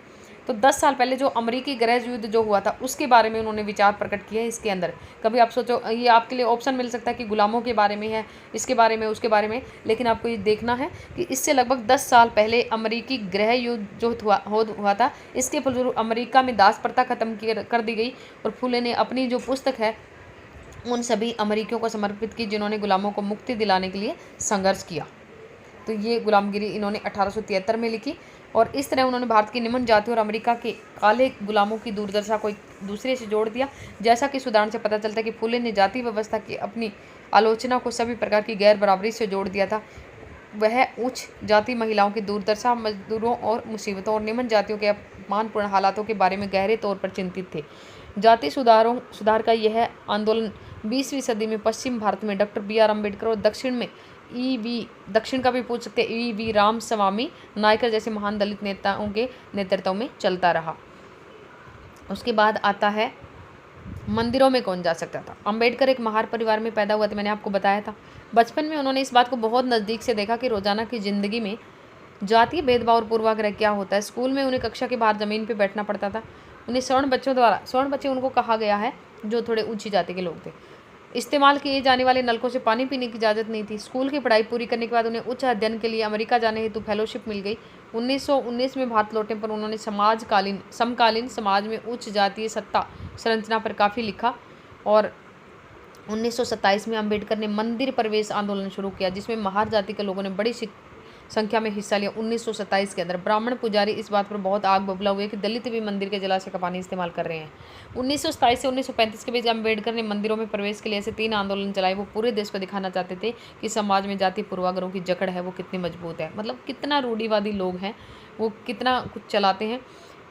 तो 10 साल पहले जो अमेरिकी गृह युद्ध जो हुआ था उसके बारे में उन्होंने विचार प्रकट किया है इसके अंदर। कभी आप सोचो, ये आपके लिए ऑप्शन मिल सकता है कि गुलामों के बारे में है, इसके बारे में, उसके बारे में, लेकिन आपको ये देखना है कि इससे लगभग 10 साल पहले अमेरिकी गृह युद्ध जो हुआ था, इसके फलस्वरूप अमेरिका में दास प्रथा खत्म कर दी गई। और फूले ने अपनी जो पुस्तक है उन सभी अमेरिकियों को समर्पित की जिन्होंने गुलामों को मुक्ति दिलाने के लिए संघर्ष किया। तो ये गुलामगिरी इन्होंने 1873 में लिखी। और इस तरह उन्होंने भारत की निम्न जाति और अमेरिका के काले गुलामों की दुर्दशा को एक दूसरे से जोड़ दिया। जैसा कि इस उदाहरण से पता चलता है कि फूले ने जाति व्यवस्था की अपनी आलोचना को सभी प्रकार की गैर बराबरी से जोड़ दिया था। वह उच्च जाति महिलाओं की दुर्दशा, मजदूरों और मुसीबतों और निम्न जातियों के अपमानपूर्ण हालातों के बारे में गहरे तौर पर चिंतित थे। जाति सुधार का यह आंदोलन 20वीं सदी में पश्चिम भारत में डॉक्टर B.R. अम्बेडकर और दक्षिण का भी पूछ सकते हैं E.V. रामस्वामी नायकर जैसे महान दलित नेताओं के नेतृत्व में चलता रहा। उसके बाद आता है मंदिरों में कौन जा सकता था। अम्बेडकर एक महार परिवार में पैदा हुआ था, मैंने आपको बताया था। बचपन में उन्होंने इस बात को बहुत नज़दीक से देखा कि रोजाना की जिंदगी में जातीय भेदभाव और पूर्वाग्रह क्या होता है। स्कूल में उन्हें कक्षा के बाहर ज़मीन पर बैठना पड़ता था। उन्हें स्वर्ण बच्चे उनको कहा गया है जो थोड़े ऊंची जाति के लोग थे। इस्तेमाल किए जाने वाले नलकों से पानी पीने की इजाज़त नहीं थी। स्कूल की पढ़ाई पूरी करने के बाद उन्हें उच्च अध्ययन के लिए अमेरिका जाने हेतु फेलोशिप मिल गई। 1919 में भारत लौटने पर उन्होंने समकालीन समाज में उच्च जातीय सत्ता संरचना पर काफ़ी लिखा। और 1927 में अम्बेडकर ने मंदिर प्रवेश आंदोलन शुरू किया, जिसमें महार जाति के लोगों ने बड़ी संख्या में हिस्सा लिया। 1927 के अंदर ब्राह्मण पुजारी इस बात पर बहुत आग बबूला हुए कि दलित भी मंदिर के जलाशय का पानी इस्तेमाल कर रहे हैं। 1927 से 1935 के बीच अम्बेडकर ने मंदिरों में प्रवेश के लिए ऐसे 3 आंदोलन चलाए। वो पूरे देश को दिखाना चाहते थे कि समाज में जाति पूर्वाग्रहों की जकड़ है वो कितनी मजबूत है, मतलब कितना रूढ़िवादी लोग हैं, वो कितना कुछ चलाते हैं।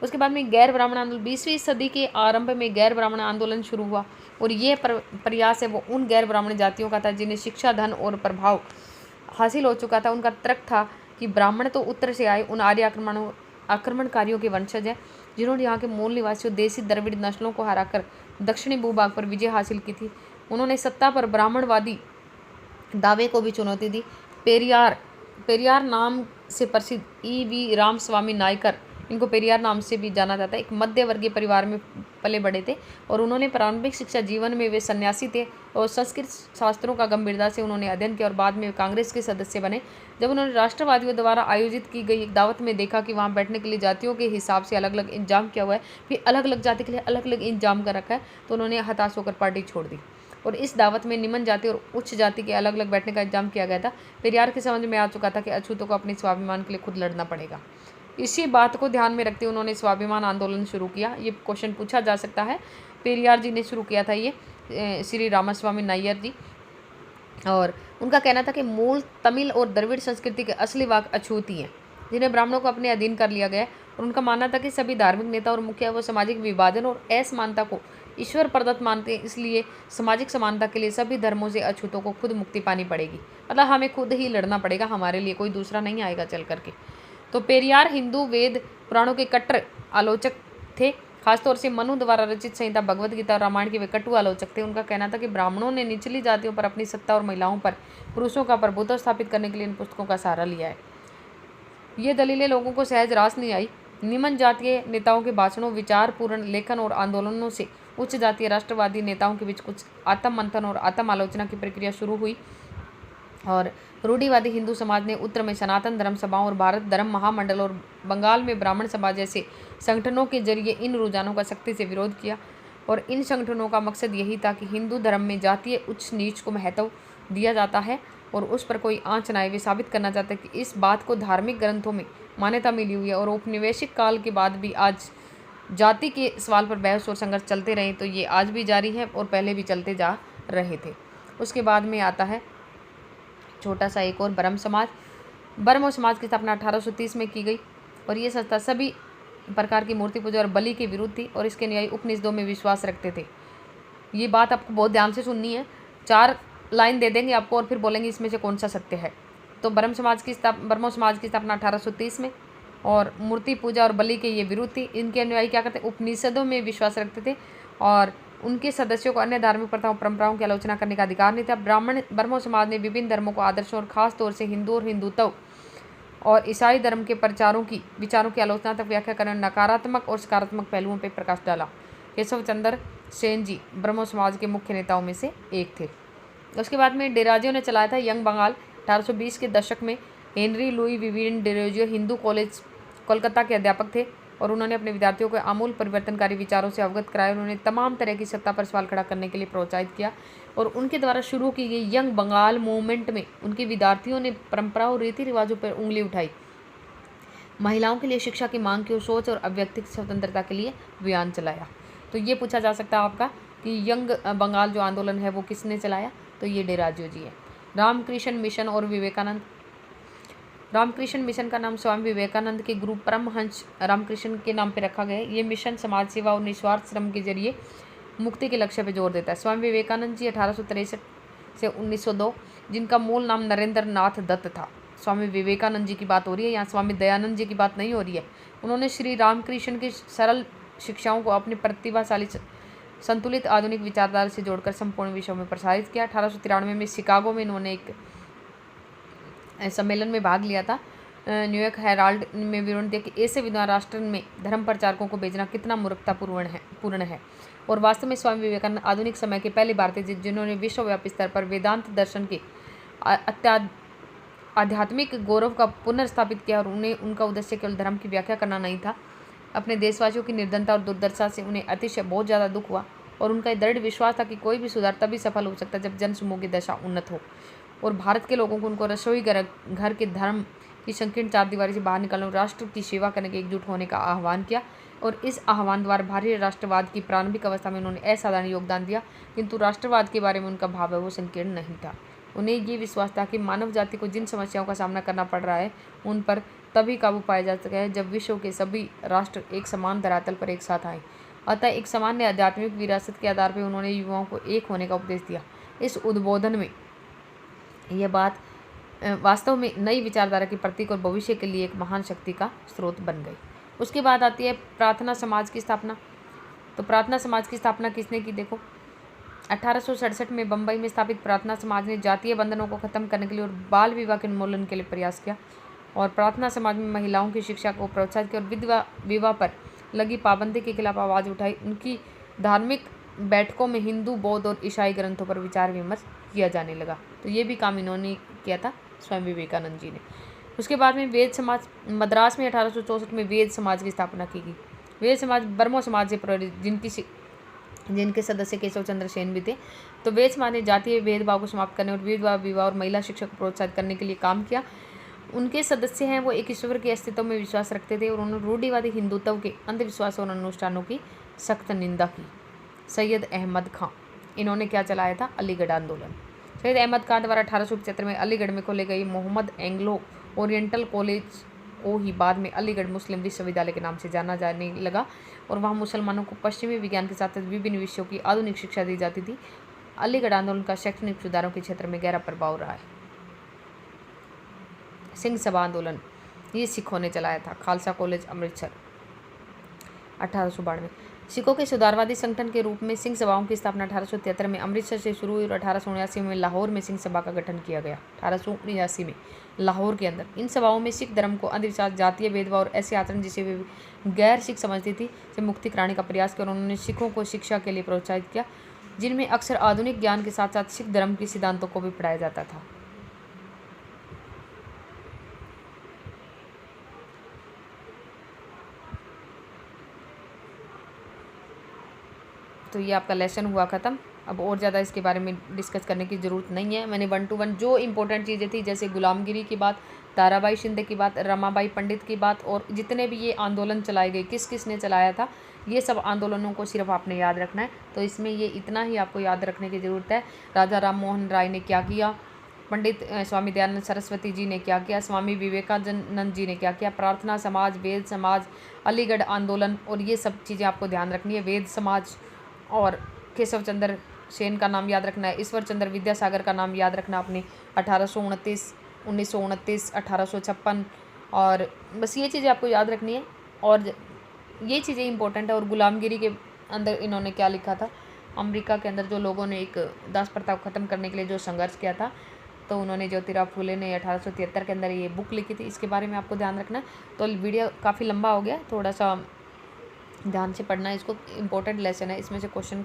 उसके बाद में गैर ब्राह्मण आंदोलन, 20वीं सदी के आरंभ में गैर ब्राह्मण आंदोलन शुरू हुआ। और ये प्रयास है वो उन गैर ब्राह्मण जातियों का था जिन्हें शिक्षा, धन और प्रभाव हासिल हो चुका था। उनका तर्क था कि ब्राह्मण तो उत्तर से आए, उन आर्य आक्रमणकारियों के वंशज हैं जिन्होंने यहाँ के मूल निवासियों देसी द्रविड़ नस्लों को हराकर दक्षिणी भूभाग पर विजय हासिल की थी। उन्होंने सत्ता पर ब्राह्मणवादी दावे को भी चुनौती दी। पेरियार नाम से प्रसिद्ध E.V. रामस्वामी नायकर, इनको पेरियार नाम से भी जाना जाता है, एक मध्य वर्गीय परिवार में पले बड़े थे। और उन्होंने प्रारंभिक शिक्षा जीवन में वे सन्यासी थे और संस्कृत शास्त्रों का गंभीरता से उन्होंने अध्ययन किया और बाद में कांग्रेस के सदस्य बने। जब उन्होंने राष्ट्रवादियों द्वारा आयोजित की गई एक दावत में देखा कि वहाँ बैठने के लिए जातियों के हिसाब से अलग अलग इंतजाम किया हुआ है, फिर अलग अलग जाति के लिए अलग अलग इंतजाम कर रखा है, तो उन्होंने हताश होकर पार्टी छोड़ दी। और इस दावत में निम्न जाति और उच्च जाति के अलग अलग बैठने का इंतजाम किया गया था। पेरियार की समझ में आ चुका था कि अछूतों को अपने स्वाभिमान के लिए खुद लड़ना पड़ेगा। इसी बात को ध्यान में रखते हुए उन्होंने स्वाभिमान आंदोलन शुरू किया। ये क्वेश्चन पूछा जा सकता है। पेरियार जी ने शुरू किया था ये, श्री रामास्वामी नाययर जी। और उनका कहना था कि मूल तमिल और द्रविड़ संस्कृति के असली वाक अछूती हैं जिन्हें ब्राह्मणों को अपने अधीन कर लिया गया। और उनका मानना था कि सभी धार्मिक नेता और मुखिया वो सामाजिक विभाजन और असमानता को ईश्वर प्रदत्त मानते हैं, इसलिए सामाजिक समानता के लिए सभी धर्मों से अछूतों को खुद मुक्ति पानी पड़ेगी, मतलब हमें खुद ही लड़ना पड़ेगा, हमारे लिए कोई दूसरा नहीं आएगा चल करके। तो पेरियार हिंदू वेद पुराणों के कट्टर आलोचक थे, खासतौर से मनु द्वारा रचित संहिता भगवद गीता और रामायण के वे कटु आलोचक थे। उनका कहना था कि ब्राह्मणों ने निचली जातियों पर अपनी सत्ता और महिलाओं पर पुरुषों का प्रभुत्व स्थापित करने के लिए इन पुस्तकों का सहारा लिया है। ये दलीलें लोगों को सहज रास नहीं आई। निम्न जातीय नेताओं के भाषणों, विचारपूर्ण लेखन और आंदोलनों से उच्च जातीय राष्ट्रवादी नेताओं के बीच कुछ आत्म मंथन और आत्म आलोचना की प्रक्रिया शुरू हुई। और रूढ़िवादी हिंदू समाज ने उत्तर में सनातन धर्म सभाओं और भारत धर्म महामंडल और बंगाल में ब्राह्मण सभा जैसे संगठनों के जरिए इन रुझानों का सख्ती से विरोध किया। और इन संगठनों का मकसद यही था कि हिंदू धर्म में जातीय उच्च नीच को महत्व दिया जाता है और उस पर कोई आँच न आए। वे साबित करना चाहते हैं कि इस बात को धार्मिक ग्रंथों में मान्यता मिली हुई है। और औपनिवेशिक काल के बाद भी आज जाति के सवाल पर बहस और संघर्ष चलते रहे, तो ये आज भी जारी है और पहले भी चलते जा रहे थे। उसके बाद में आता है छोटा सा एक और ब्रह्म समाज। ब्रह्मो समाज की स्थापना 1830 में की गई और ये संस्था सभी प्रकार की मूर्ति पूजा और बलि के विरुद्ध थी और इसके न्यायी उपनिषदों में विश्वास रखते थे। ये बात आपको बहुत ध्यान से सुननी है, 4 लाइन दे देंगे आपको और फिर बोलेंगे इसमें से कौन सा सत्य है। तो ब्रह्मो समाज की स्थापना 1830 में और मूर्ति पूजा और बलि के ये विरुद्ध थी। इनके अनुयायी क्या करते, उपनिषदों में विश्वास रखते थे और उनके सदस्यों को अन्य धार्मिक प्रथाओं परंपराओं की आलोचना करने का अधिकार नहीं था। ब्रह्मो समाज ने विभिन्न धर्मों को आदर्शों और खास तौर से हिंदू और हिंदुत्व और ईसाई धर्म के विचारों की आलोचना तक व्याख्या करने नकारात्मक और सकारात्मक पहलुओं पर प्रकाश डाला। केशव चंद्र सेन जी ब्रह्मो समाज के मुख्य नेताओं में से एक थे। उसके बाद में डेराजियो ने चलाया था यंग बंगाल। 1820 के दशक में Henry Louis Vivian Derozio Hindu college Kolkata के अध्यापक थे और उन्होंने अपने विद्यार्थियों को आमूल परिवर्तनकारी विचारों से अवगत कराया। उन्होंने तमाम तरह की सत्ता पर सवाल खड़ा करने के लिए प्रोत्साहित किया और उनके द्वारा शुरू की गई यंग बंगाल मूवमेंट में उनके विद्यार्थियों ने परंपरा और रीति रिवाजों पर उंगली उठाई, महिलाओं के लिए शिक्षा की मांग की और सोच और अभिव्यक्ति स्वतंत्रता के लिए अभियान चलाया। तो ये पूछा जा सकता है आपका कि यंग बंगाल जो आंदोलन है वो किसने चलाया, तो ये डेराजियो जी है। रामकृष्ण मिशन और विवेकानंद। रामकृष्ण मिशन का नाम स्वामी विवेकानंद के गुरु परमहंस रामकृष्ण के नाम पर रखा गया है। ये मिशन समाज सेवा और निस्वार्थ श्रम के जरिए मुक्ति के लक्ष्य पर जोर देता है। स्वामी विवेकानंद जी 1863 से 1902, जिनका मूल नाम नरेंद्र नाथ दत्त था। स्वामी विवेकानंद जी की बात हो रही है, यहाँ स्वामी दयानंद जी की बात नहीं हो रही है। उन्होंने श्री रामकृष्ण की सरल शिक्षाओं को अपनी प्रतिभाशाली संतुलित आधुनिक विचारधारा से जोड़कर संपूर्ण विश्व में प्रसारित किया। 1893 में शिकागो में इन्होंने एक सम्मेलन में भाग लिया था। न्यूयॉर्क हेराल्ड में विवरण दिया कि ऐसे विद्वान राष्ट्र में धर्म प्रचारकों को भेजना कितना मूर्खतापूर्ण है और वास्तव में स्वामी विवेकानंद आधुनिक समय के पहले भारतीय जिन्होंने विश्वव्यापी स्तर पर वेदांत दर्शन के आध्यात्मिक गौरव का पुनर्स्थापित किया और उन्हें उनका उद्देश्य केवल धर्म की व्याख्या करना नहीं था। अपने देशवासियों की निर्धनता और दुर्दशा से उन्हें अतिशय बहुत ज़्यादा दुख हुआ और उनका दृढ़ विश्वास था कि कोई भी सुधार तभी सफल हो सकता है जब जनसमूह की दशा उन्नत हो और भारत के लोगों को उनको रसोई घर के धर्म की संकीर्ण चार दीवारी से बाहर निकलने और राष्ट्र की सेवा करने के एकजुट होने का आह्वान किया और इस आह्वान द्वारा भारतीय राष्ट्रवाद की प्रारंभिक अवस्था में उन्होंने असाधारण योगदान दिया, किंतु राष्ट्रवाद के बारे में उनका भाव है वो संकीर्ण नहीं था। उन्हें ये विश्वास था कि मानव जाति को जिन समस्याओं का सामना करना पड़ रहा है उन पर तभी काबू पाया जा सका है जब विश्व के सभी राष्ट्र एक समान धरातल पर एक साथ आए। अतः एक सामान्य आध्यात्मिक विरासत के आधार पर उन्होंने युवाओं को एक होने का उपदेश दिया। इस उद्बोधन में यह बात वास्तव में नई विचारधारा के प्रतीक और भविष्य के लिए एक महान शक्ति का स्रोत बन गई। उसके बाद आती है प्रार्थना समाज की स्थापना। तो प्रार्थना समाज की स्थापना किसने की, देखो 1867 में बम्बई में स्थापित प्रार्थना समाज ने जातीय बंधनों को खत्म करने के लिए और बाल विवाह के उन्मूलन के लिए प्रयास किया और प्रार्थना समाज में महिलाओं की शिक्षा को प्रोत्साहित किया और विधवा विवाह पर लगी पाबंदी के खिलाफ आवाज़ उठाई। उनकी धार्मिक बैठकों में हिंदू, बौद्ध और ईसाई ग्रंथों पर विचार विमर्श किया जाने लगा। तो ये भी काम इन्होंने किया था स्वामी विवेकानंद जी ने। उसके बाद में वेद समाज, मद्रास में 1864 में वेद समाज की स्थापना की गई। वेद समाज ब्रह्मो समाज से प्रेरित जिनके सदस्य केशव चंद्र सेन भी थे। तो वेद समाज ने जातीय भेदभाव को समाप्त करने और विवाह और महिला शिक्षा को प्रोत्साहित करने के लिए काम किया। उनके सदस्य हैं वो एक ईश्वर के अस्तित्व में विश्वास रखते थे और उन्होंने रूढ़िवादी हिंदुत्व के अंधविश्वास और अनुष्ठानों की सख्त निंदा की। सैयद अहमद खां, इन्होंने क्या चलाया था, अलीगढ़ आंदोलन। सैयद अहमद खां द्वारा 1875 में अलीगढ़ में खोले गए मोहम्मद एंग्लो ओरिएंटल कॉलेज को ही बाद में अलीगढ़ मुस्लिम विश्वविद्यालय के नाम से जाना जाने लगा और वहाँ मुसलमानों को पश्चिमी विज्ञान के साथ साथ विभिन्न विषयों की आधुनिक शिक्षा दी जाती थी। अलीगढ़ आंदोलन का शैक्षणिक सुधारों के क्षेत्र में गहरा प्रभाव रहा है। सिंह सभा आंदोलन, ये सिखों ने चलाया था। खालसा कॉलेज अमृतसर 1892। सिखों के सुधारवादी संगठन के रूप में सिंह सभाओं की स्थापना 1873 में अमृतसर से शुरू हुई और 1879 में लाहौर में सिंह सभा का गठन किया गया। 1879 में लाहौर के अंदर इन सभाओं में सिख धर्म को अंधविश्वास, जातीय भेदभाव और ऐसे आचरण जिसे वे गैर सिख समझती थी से मुक्ति कराने का प्रयास किया और उन्होंने सिखों को शिक्षा के लिए प्रोत्साहित किया, जिनमें अक्सर आधुनिक ज्ञान के साथ साथ सिख धर्म के सिद्धांतों को भी पढ़ाया जाता था। तो ये आपका लेसन हुआ ख़त्म। अब और ज़्यादा इसके बारे में डिस्कस करने की ज़रूरत नहीं है। मैंने 1 to 1 जो इंपॉर्टेंट चीज़ें थी, जैसे गुलामगिरी की बात, ताराबाई शिंदे की बात, रमाबाई पंडित की बात और जितने भी ये आंदोलन चलाए गए, किस किस ने चलाया था, ये सब आंदोलनों को सिर्फ आपने याद रखना है। तो इसमें ये इतना ही आपको याद रखने की ज़रूरत है। राजा राम मोहन राय ने क्या किया, पंडित स्वामी दयानंद सरस्वती जी ने क्या किया, स्वामी विवेकानंद जी ने क्या किया, प्रार्थना समाज, वेद समाज, अलीगढ़ आंदोलन, और ये सब चीज़ें आपको ध्यान रखनी है। वेद समाज और केशव चंद्र सेन का नाम याद रखना है, ईश्वर चंद्र विद्यासागर का नाम याद रखना आपने, 1829, 1929, 1856, और बस ये चीज़ें आपको याद रखनी है। और ये चीज़ें इंपॉर्टेंट है। और गुलामगिरी के अंदर इन्होंने क्या लिखा था, अमेरिका के अंदर जो लोगों ने एक दास प्रथा को ख़त्म करने के लिए जो संघर्ष किया था, तो उन्होंने ज्योतिराव फूले ने 1873 के अंदर ये बुक लिखी थी। इसके बारे में आपको ध्यान रखना है। तो वीडियो काफ़ी लंबा हो गया, थोड़ा सा ध्यान से पढ़ना है इसको, इम्पोर्टेंट लेसन है, इसमें से क्वेश्चन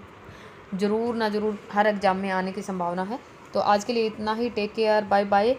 ज़रूर ना ज़रूर हर एग्ज़ाम में आने की संभावना है। तो आज के लिए इतना ही। Take care, bye bye.